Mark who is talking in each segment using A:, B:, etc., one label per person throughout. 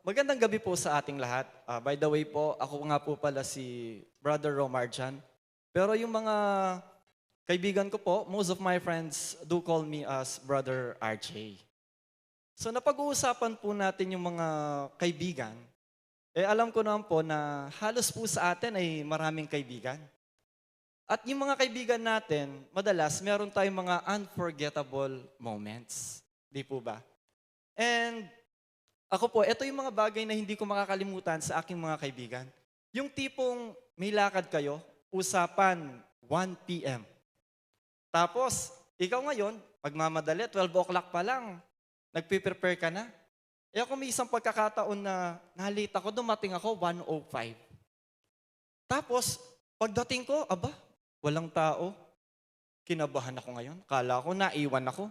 A: Magandang gabi po sa ating lahat. By the way po, ako nga po pala si Brother Romar Jan. Pero yung mga kaibigan ko po, most of my friends do call me as Brother RJ. So napag-uusapan po natin yung mga kaibigan. Alam ko naman po na halos po sa atin ay maraming kaibigan. At yung mga kaibigan natin, madalas meron tayong mga unforgettable moments. Di po ba? And ako po, ito yung mga bagay na hindi ko makakalimutan sa aking mga kaibigan. Yung tipong may lakad kayo, usapan 1 p.m. Tapos, ikaw ngayon, pagmamadali, 12 o'clock pa lang, nagpe-prepare ka na. Ako may isang pagkakataon na nalate ako, dumating ako 1:05. Tapos, pagdating ko, aba, walang tao. Kinabahan ako ngayon. Kala ko, naiwan ako.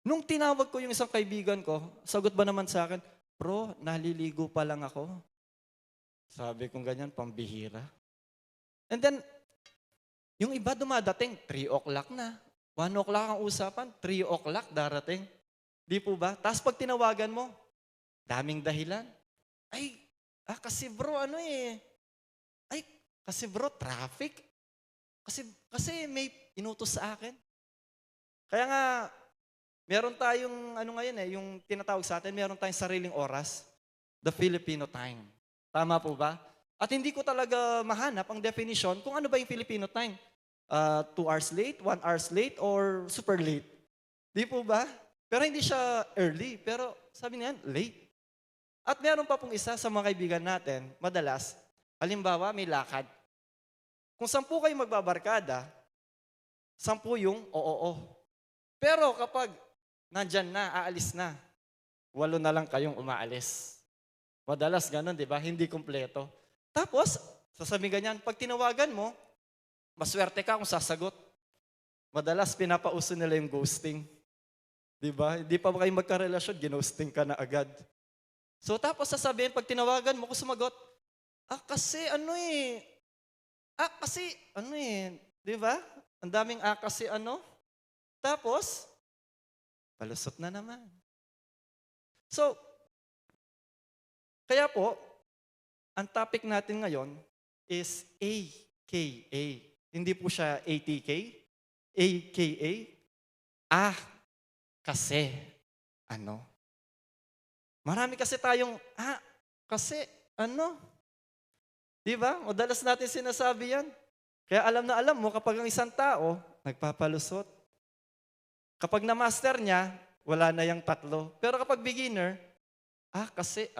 A: Nung tinawag ko yung isang kaibigan ko, sagot ba naman sa akin, "Bro, naliligo pa lang ako." Sabi kong ganyan, pambihira. And then, yung iba dumadating, 3 o'clock na. 1 o'clock ang usapan, 3 o'clock darating. Di po ba? Tapos pag tinawagan mo, daming dahilan. Ay, kasi bro, Ay, kasi bro, traffic. Kasi may inutos sa akin. Kaya nga, meron tayong, ngayon yung tinatawag sa atin, meron tayong sariling oras, the Filipino time. Tama po ba? At hindi ko talaga mahanap ang definition kung ano ba yung Filipino time. 2 hours late, 1 hours late, or super late. Di po ba? Pero hindi siya early, pero sabi niyan, late. At meron pa pong isa sa mga kaibigan natin, madalas, halimbawa may lakad. Kung 10 kayo magbabarkada, 10 yung oo. Pero kapag nandyan na, aalis na, 8 na lang kayong umaalis. Madalas ganun, di ba? Hindi kumpleto. Tapos, sasabihin ganyan, pag tinawagan mo, maswerte ka kung sasagot. Madalas, pinapauso nila yung ghosting. Di ba? Hindi pa ba kayo magkarelasyon, ginosting ka na agad. So, tapos sasabihin, pag tinawagan mo, kung sumagot, di ba? Ang daming Tapos, palusot na naman. So, kaya po, ang topic natin ngayon is AKA. Hindi po siya ATK. AKA. Kasi. Marami kasi tayong, kasi. Di ba? Madalas natin sinasabi yan. Kaya alam na alam mo, kapag ang isang tao, nagpapalusot. Kapag na-master niya, wala na yung 3. Pero kapag beginner, kasi.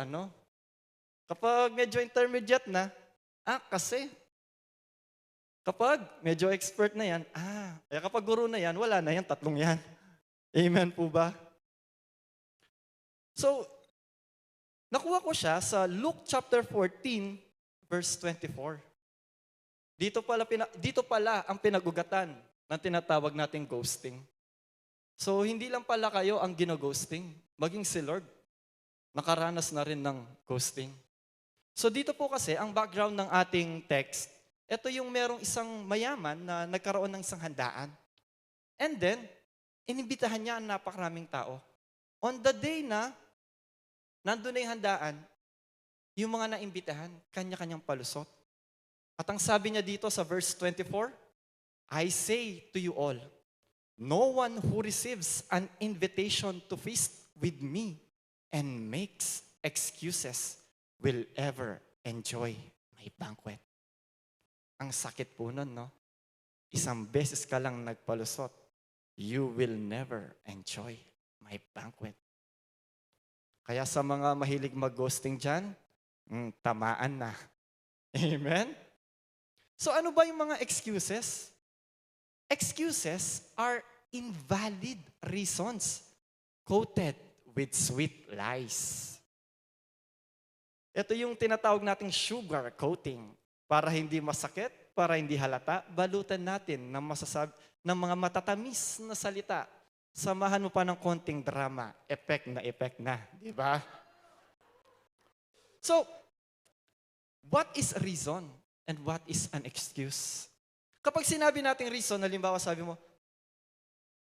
A: Kapag medyo intermediate na, kasi. Kapag medyo expert na yan, kaya kapag guru na yan, wala na yung 3 yan. Amen po ba? So, nakuha ko siya sa Luke chapter 14, verse 24. Dito pala ang pinagugatan ng tinatawag nating ghosting. So, hindi lang pala kayo ang gino-ghosting, maging si Lord, nakaranas na rin ng ghosting. So, dito po kasi, ang background ng ating text, ito yung merong isang mayaman na nagkaroon ng isang handaan. And then, inimbitahan niya ang napakaraming tao. On the day na nandun na yung handaan, yung mga naimbitahan, kanya-kanyang palusot. At ang sabi niya dito sa verse 24, "I say to you all, no one who receives an invitation to feast with me and makes excuses will ever enjoy my banquet." Ang sakit po nun, no? Isang beses ka lang nagpalusot, you will never enjoy my banquet. Kaya sa mga mahilig mag-ghosting dyan, tamaan na. Amen? So ano ba yung mga excuses? Excuses are invalid reasons coated with sweet lies. Ito yung tinatawag nating sugar coating. Para hindi masakit, para hindi halata, balutan natin ng mga matatamis na salita. Samahan mo pa ng konting drama, effect na, di ba? So, what is a reason and what is an excuse? Kapag sinabi nating reason, halimbawa sabi mo,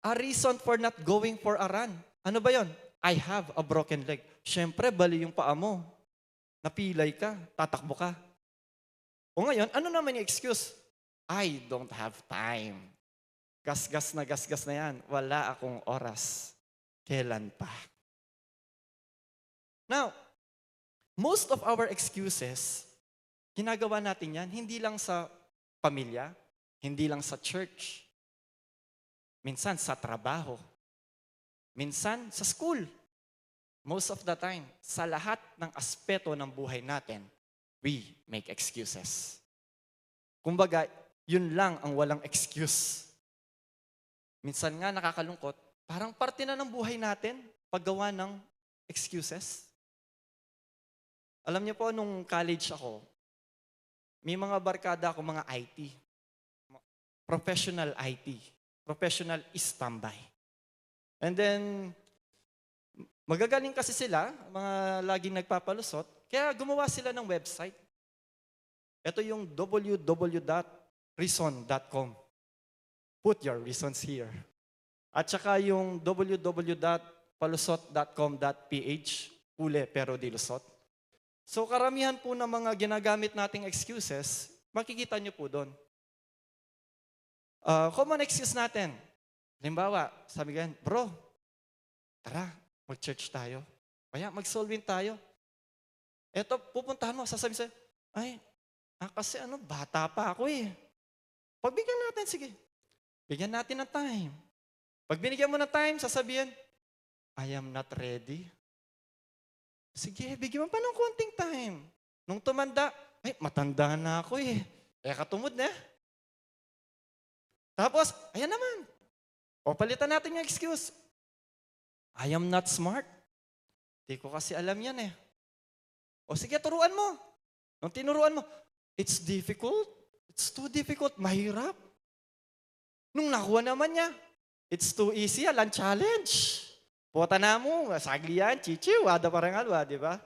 A: a reason for not going for a run. Ano ba yon? I have a broken leg. Siyempre, bali yung paa mo. Napilay ka, tatakbo ka. O ngayon, ano naman yung excuse? I don't have time. Gasgas na yan. Wala akong oras. Kailan pa? Now, most of our excuses, ginagawa natin yan, hindi lang sa pamilya, hindi lang sa church, minsan sa trabaho, minsan sa school. Most of the time, sa lahat ng aspeto ng buhay natin, we make excuses. Kumbaga, yun lang ang walang excuse. Minsan nga nakakalungkot, parang parte na ng buhay natin paggawa ng excuses. Alam niyo po, nung college ako, may mga barkada ako, mga IT. Professional IT. Professional standby. And then, magagaling kasi sila, mga laging nagpapalusot, kaya gumawa sila ng website. Ito yung www.reason.com. Put your reasons here. At saka yung www.palusot.com.ph, huli pero di lusot. So karamihan po ng mga ginagamit nating excuses, makikita nyo po doon. Common excuse natin. Halimbawa, sabi ganyan, bro, tara, mag-church tayo. Kaya mag-solving tayo. Eto, pupuntahan mo, sasabihin sa'yo, kasi bata pa ako eh. Pagbigyan natin, sige. Bigyan natin ng time. Pag binigyan mo ng time, sasabihin, I am not ready. Sige, bigyan mo pa ng konting time. Nung tumanda, matanda na ako eh. Katumod na. Tapos, ayan naman. O palitan natin yung excuse. I am not smart. Di ko kasi alam yan eh. O sige, turuan mo. Nung tinuruan mo, it's difficult. It's too difficult. Mahirap. Nung nakuha naman niya, it's too easy. Alam challenge. Puta na mo, sagli yan, chichiw, ada parang alwa, di ba?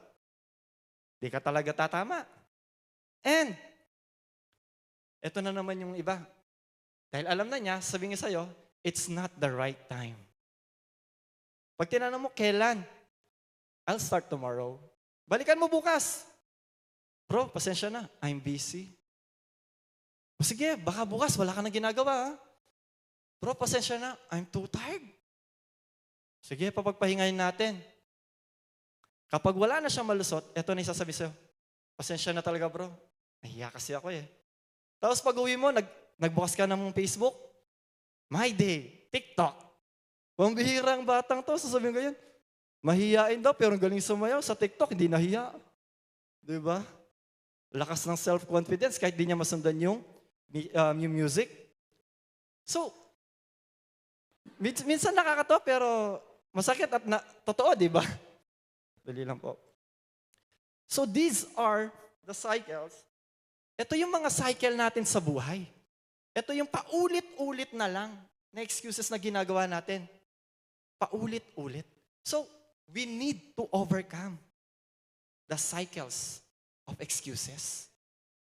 A: Di ka talaga tatama. And, eto na naman yung iba. Dahil alam na niya, sabi niya sa'yo, it's not the right time. Pag tinanong mo, kailan? I'll start tomorrow. Balikan mo bukas. Bro, pasensya na, I'm busy. O sige, baka bukas, wala ka na ginagawa. Ha? Bro, pasensya na, I'm too tired. Sige, papagpahingayin natin. Kapag wala na siyang malusot, eto na isasabi sa'yo, pasensya na talaga bro, nahiya kasi ako eh. Tapos pag uwi mo, nagbukas ka ng Facebook, My Day, TikTok. Pambihirang batang to, sasabihin ko yun, mahiyain daw, pero galing sumayaw sa TikTok, hindi nahiya. Diba? Lakas ng self-confidence, kahit di niya masundan yung music. So, minsan nakakatawa, pero masakit at totoo, di ba? Dali lang po. So these are the cycles. Ito yung mga cycle natin sa buhay. Ito yung paulit-ulit na lang na excuses na ginagawa natin. Paulit-ulit. So we need to overcome the cycles of excuses.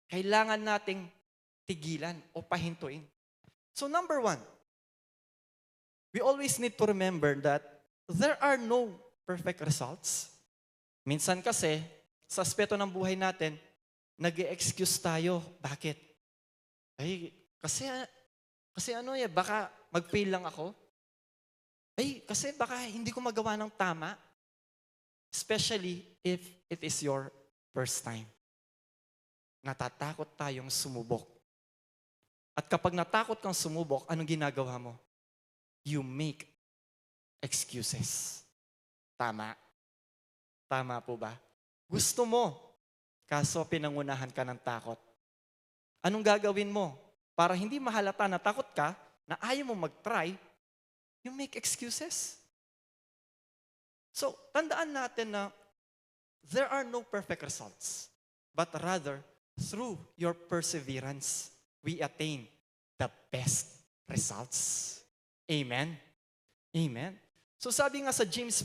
A: Kailangan nating tigilan o pahintuin. So number 1, we always need to remember that there are no perfect results. Minsan kasi, sa aspeto ng buhay natin, nag-excuse tayo. Bakit? Kasi baka mag-fail lang ako. Kasi baka hindi ko magawa ng tama. Especially if it is your first time. Natatakot tayong sumubok. At kapag natakot kang sumubok, anong ginagawa mo? You make excuses. Tama? Tama po ba? Gusto mo, kaso pinangunahan ka ng takot. Anong gagawin mo? Para hindi mahalata na takot ka, na ayaw mo mag-try, you make excuses. So, tandaan natin na there are no perfect results, but rather, through your perseverance, we attain the best results. Amen? Amen? So sabi nga sa James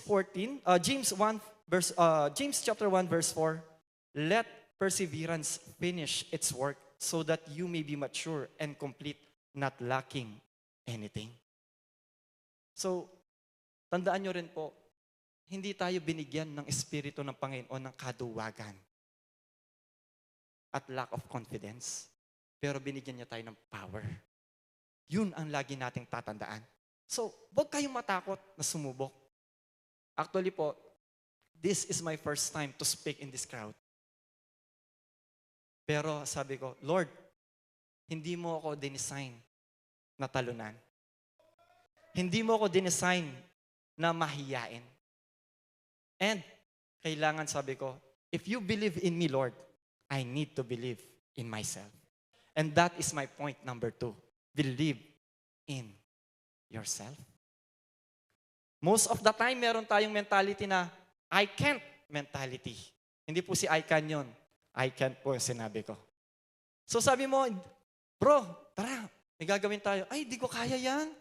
A: chapter 1 verse 4, let perseverance finish its work so that you may be mature and complete, not lacking anything. So, tandaan nyo rin po, hindi tayo binigyan ng Espiritu ng Panginoon ng kaduwagan at lack of confidence. Pero binigyan niya tayo ng power. Yun ang lagi nating tatandaan. So, huwag kayong matakot na sumubok. Actually po, this is my first time to speak in this crowd. Pero sabi ko, Lord, hindi mo ako dinesign na talunan. Hindi mo ako dinesign na mahiyain. And kailangan, sabi ko, if you believe in me, Lord, I need to believe in myself. And that is my point number 2. Believe in yourself. Most of the time, meron tayong mentality na, I can't mentality. Hindi po si I can yun. I can't po yung sinabi ko. So sabi mo, bro, tara, may gagawin tayo. Ay, di ko kaya yan.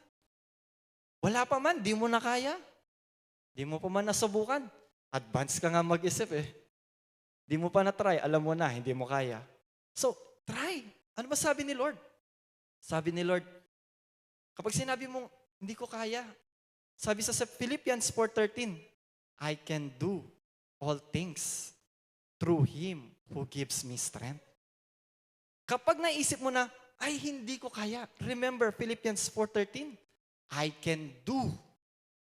A: Wala pa man, di mo na kaya. Di mo pa man nasubukan. Advance ka nga mag-isip eh. Di mo pa na-try, alam mo na, hindi mo kaya. So, try. Ano ba sabi ni Lord? Sabi ni Lord, kapag sinabi mong, hindi ko kaya, sabi sa Philippians 4:13, I can do all things through Him who gives me strength. Kapag naisip mo na, ay hindi ko kaya, remember Philippians 4:13, I can do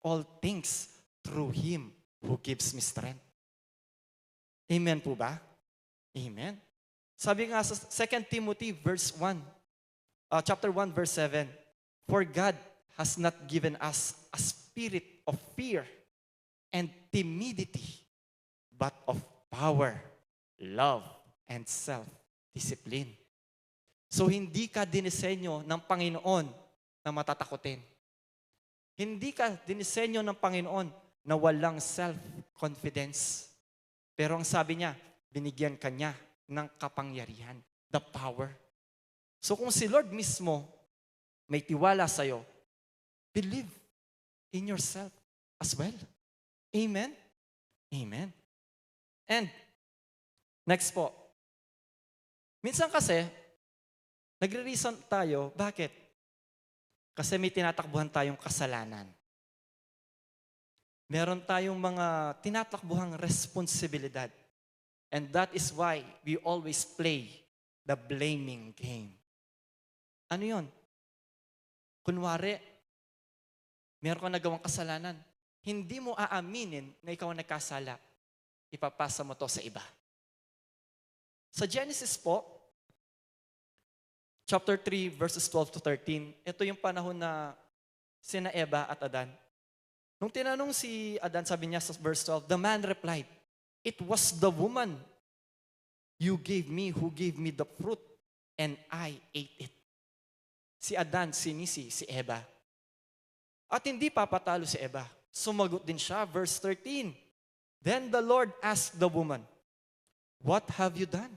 A: all things through Him who gives me strength. Amen po ba? Amen. Sabi nga sa 2 Timothy chapter 1 verse 7, for God has not given us a spirit of fear and timidity, but of power, love, and self-discipline. So hindi ka dinisenyo ng Panginoon na matatakotin. Hindi ka dinisenyo ng Panginoon na walang self-confidence. Pero ang sabi niya, binigyan ka niya ng kapangyarihan, the power. So kung si Lord mismo may tiwala sa'yo, believe in yourself as well. Amen? Amen. And, next po. Minsan kasi, nagre-reason tayo, bakit? Kasi may tinatakbuhan tayong kasalanan. Meron tayong mga tinatakbuhang responsibilidad. And that is why we always play the blaming game. Ano yun? Kunwari, meron kang nagawang kasalanan. Hindi mo aaminin na ikaw ang nagkasala. Ipapasa mo to sa iba. Sa Genesis po, chapter 3, verses 12 to 13, ito yung panahon na sina Eva at Adan. Nung tinanong si Adan, sabi niya sa verse 12, the man replied, it was the woman you gave me who gave me the fruit and I ate it. Si Adan, sinisi si Eva. At hindi papatalo si Eva. Sumagot din siya, verse 13. Then the Lord asked the woman, what have you done?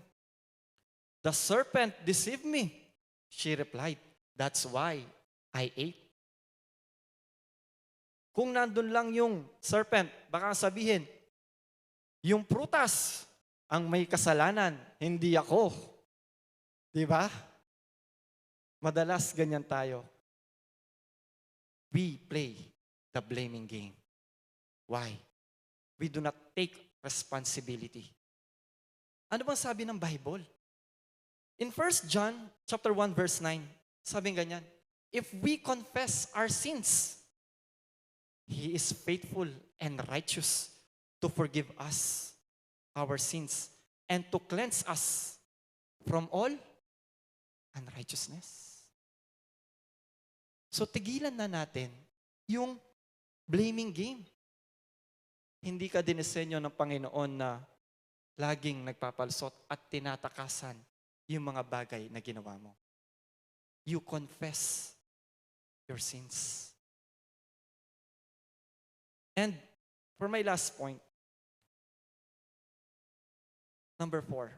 A: The serpent deceived me. She replied, that's why I ate. Kung nandun lang yung serpent, baka sabihin, yung prutas ang may kasalanan, hindi ako. Di ba? Madalas ganyan tayo. We play the blaming game. Why? We do not take responsibility. Ano bang sabi ng Bible? In 1 John chapter 1 verse 9, sabi ganyan, if we confess our sins, He is faithful and righteous to forgive us our sins and to cleanse us from all unrighteousness. So tigilan na natin yung blaming game. Hindi ka dinisenyo ng Panginoon na laging nagpapalsot at tinatakasan yung mga bagay na ginawa mo. You confess your sins. And for my last point, number 4,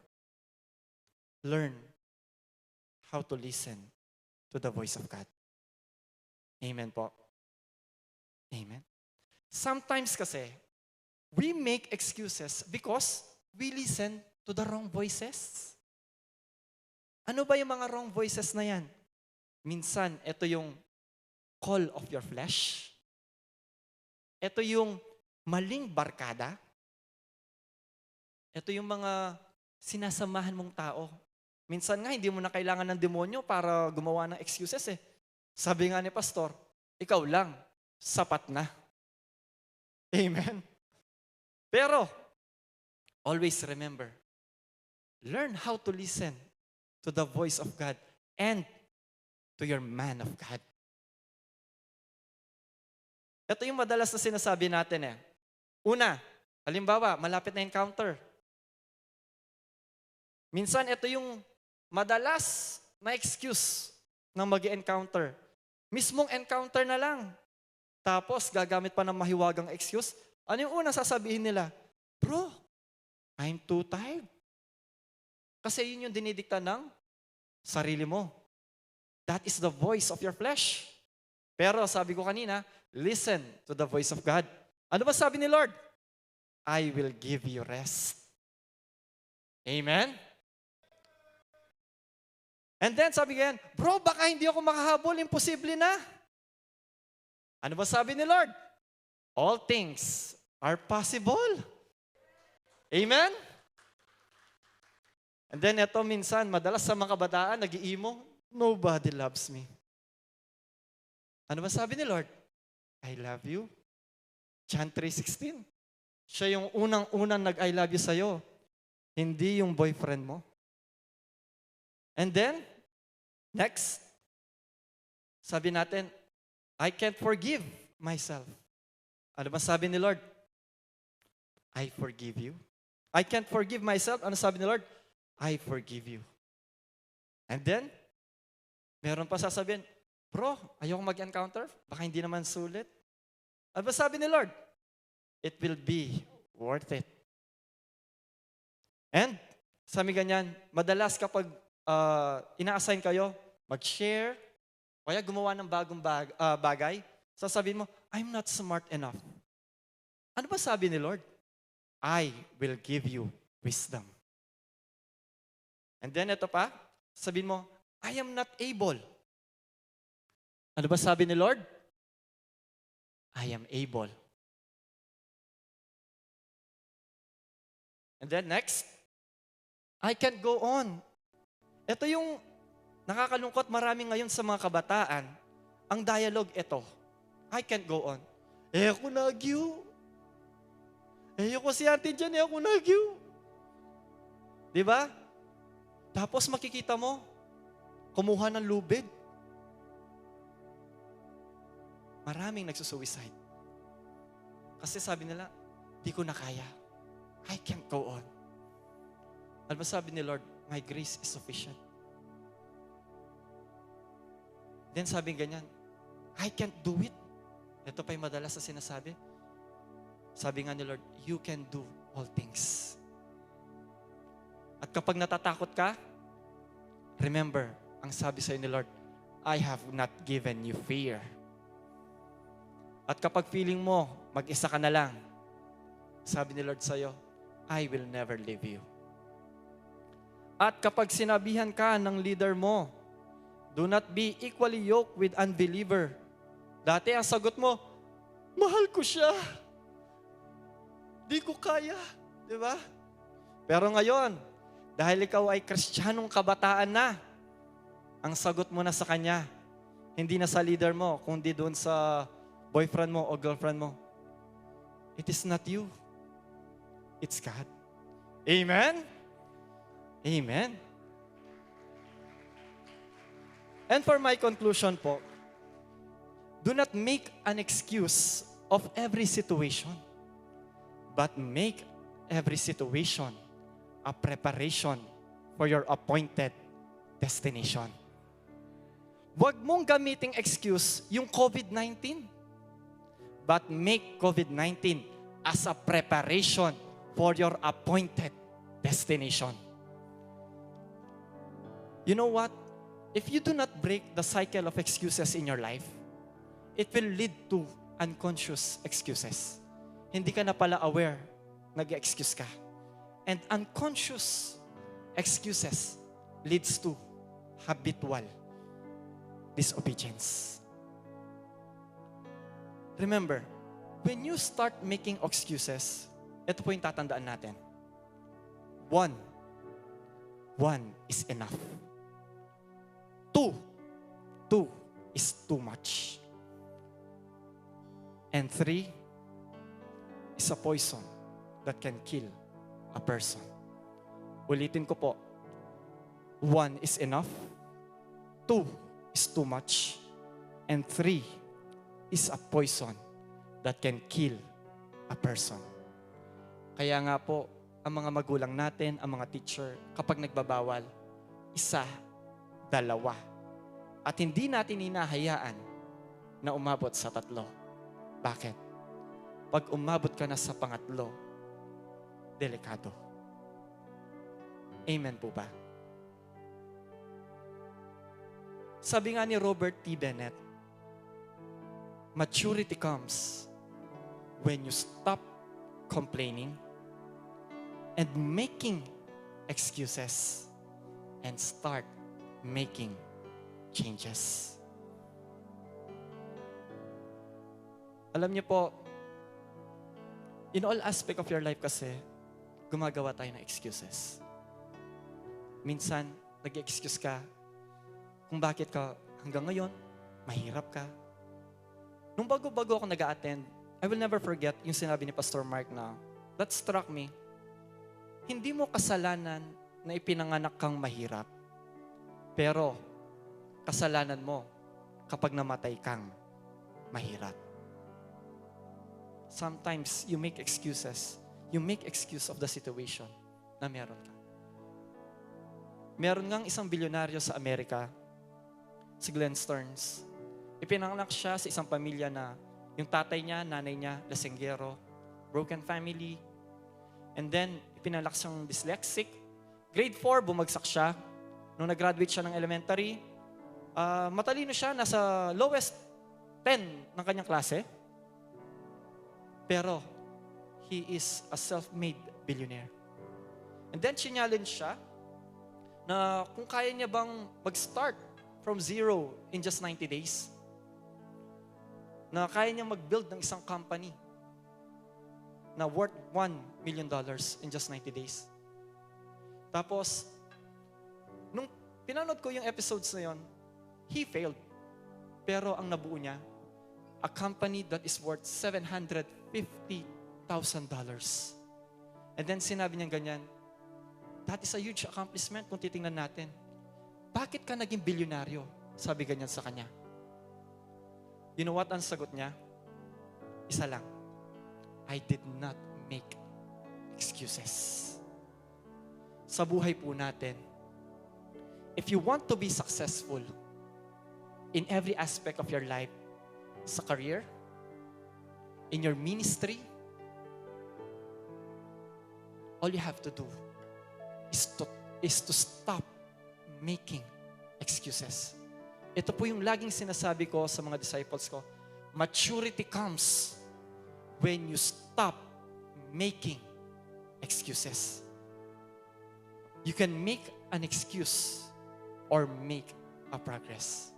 A: learn how to listen to the voice of God. Amen po. Amen. Sometimes kasi, we make excuses because we listen to the wrong voices. Ano ba yung mga wrong voices na yan? Minsan, ito yung call of your flesh. Ito yung maling barkada. Ito yung mga sinasamahan mong tao. Minsan nga, hindi mo na kailangan ng demonyo para gumawa ng excuses eh. Sabi nga ni Pastor, ikaw lang, sapat na. Amen. Pero, always remember, learn how to listen to the voice of God and to your man of God. Ito yung madalas na sinasabi natin eh. Una, halimbawa, malapit na encounter. Minsan, ito yung madalas na excuse ng mag-encounter. Mismong encounter na lang. Tapos, gagamit pa ng mahiwagang excuse. Ano yung unang sasabihin nila? Bro, I'm too tired. Kasi yun yung dinidikta ng sarili mo. That is the voice of your flesh. Pero sabi ko kanina, listen to the voice of God. Ano ba sabi ni Lord? I will give you rest. Amen? And then sabi ganyan, bro, baka hindi ako makahabol, imposible na. Ano ba sabi ni Lord? All things are possible. Amen? And then ito minsan, madalas sa mga kabataan, nag-iimo, nobody loves me. Ano ba sabi ni Lord? I love you. John 3:16. Siya yung unang-unang nag-I love you sa'yo. Hindi yung boyfriend mo. And then, next, sabi natin, I can't forgive myself. Ano ba sabi ni Lord? I forgive you. I can't forgive myself. Ano sabi ni Lord? I forgive you. And then, meron pa sasabihin, bro, ayoko mag-encounter. Baka hindi naman sulit. Ano ba sabi ni Lord? It will be worth it. And, sabi ganyan, madalas kapag ina-assign kayo, mag-share, o kaya gumawa ng bagong bagay, sasabihin mo, I'm not smart enough. Ano ba sabi ni Lord? I will give you wisdom. And then ito pa, sabihin mo, I am not able. Ano ba sabi ni Lord? I am able. And then next, I can't go on. Ito yung nakakalungkot marami ngayon sa mga kabataan. Ang dialogue ito, I can't go on. Ako nagyo. Ako si Auntie Jan, ako nagyo. Di ba? Tapos makikita mo, kumuha ng lubid. Maraming nagsusuicide. Kasi sabi nila, di ko na kaya. I can't go on. Ano ba sabi ni Lord? My grace is sufficient. Then sabi ganyan, I can't do it. Ito pa yung madalas na sinasabi. Sabi nga ni Lord, you can do all things. At kapag natatakot ka, remember, ang sabi sa'yo ni Lord, I have not given you fear. At kapag feeling mo, mag-isa ka na lang, sabi ni Lord sa'yo, I will never leave you. At kapag sinabihan ka ng leader mo, do not be equally yoked with unbeliever. Dati ang sagot mo, mahal ko siya. Di ko kaya. Di ba? Pero ngayon, dahil ikaw ay Kristiyanong kabataan na, ang sagot mo na sa kanya, hindi na sa leader mo, kundi doon sa boyfriend mo o girlfriend mo. It is not you. It's God. Amen? Amen. And for my conclusion po, do not make an excuse of every situation, but make every situation a preparation for your appointed destination. Huwag mong gamiting excuse yung COVID-19, but make COVID-19 as a preparation for your appointed destination. You know what? If you do not break the cycle of excuses in your life, it will lead to unconscious excuses. Hindi ka na pala aware, nag-excuse ka. And unconscious excuses leads to habitual disobedience. Remember, when you start making excuses, ito po yung tatandaan natin. One is enough. Two is too much. And 3 is a poison that can kill a person. Ulitin ko po. 1 is enough. 2 is too much. And 3 is a poison that can kill a person. Kaya nga po, ang mga magulang natin, ang mga teacher, kapag nagbabawal, 1, 2. At hindi natin hinahayaan na umabot sa 3. Bakit? Pag umabot ka na sa 5, delikado. Amen po ba? Sabi nga ni Robert T. Bennett, maturity comes when you stop complaining and making excuses and start making changes. Alam niyo po, in all aspect of your life kasi, gumagawa tayo ng excuses. Minsan, nag-excuse ka kung bakit ka hanggang ngayon, mahirap ka. Nung bago-bago ako nag-a-attend, I will never forget yung sinabi ni Pastor Mark na, that struck me, hindi mo kasalanan na ipinanganak kang mahirap. Pero, kasalanan mo kapag namatay kang mahirap. Sometimes, you make excuses. You make excuse of the situation na meron ka. Meron ngang isang bilyonaryo sa Amerika, si Glenn Stearns. Ipinanganak siya sa isang pamilya na yung tatay niya, nanay niya, lasenggero, broken family. And then, ipinanganak siyang dyslexic. Grade 4, bumagsak siya. Nung nag-graduate siya ng elementary, matalino siya, nasa lowest 10 ng kanyang klase. Pero, he is a self-made billionaire. And then, challenge siya na kung kaya niya bang mag-start from 0 in just 90 days. Na kaya niya mag-build ng isang company na worth $1 million in just 90 days. Tapos, nung pinanood ko yung episodes na yon, he failed. Pero ang nabuo niya, a company that is worth $750,000. And then sinabi niya ganyan, that is a huge accomplishment kung titingnan natin. Bakit ka naging bilyonaryo? Sabi ganyan sa kanya. You know what ang sagot niya? Isa lang. I did not make excuses. Sa buhay po natin, if you want to be successful in every aspect of your life, sa career, in your ministry, all you have to do is to stop making excuses. Ito po yung laging sinasabi ko sa mga disciples ko. Maturity comes when you stop making excuses. You can make an excuse or make a progress.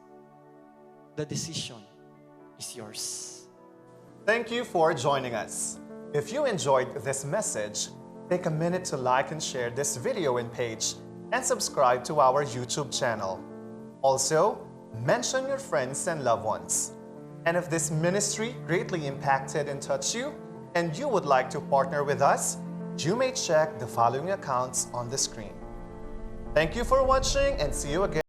A: The decision is yours.
B: Thank you for joining us. If you enjoyed this message, take a minute to like and share this video and page and subscribe to our YouTube channel. Also, mention your friends and loved ones. And if this ministry greatly impacted and touched you, and you would like to partner with us, you may check the following accounts on the screen. Thank you for watching and see you again.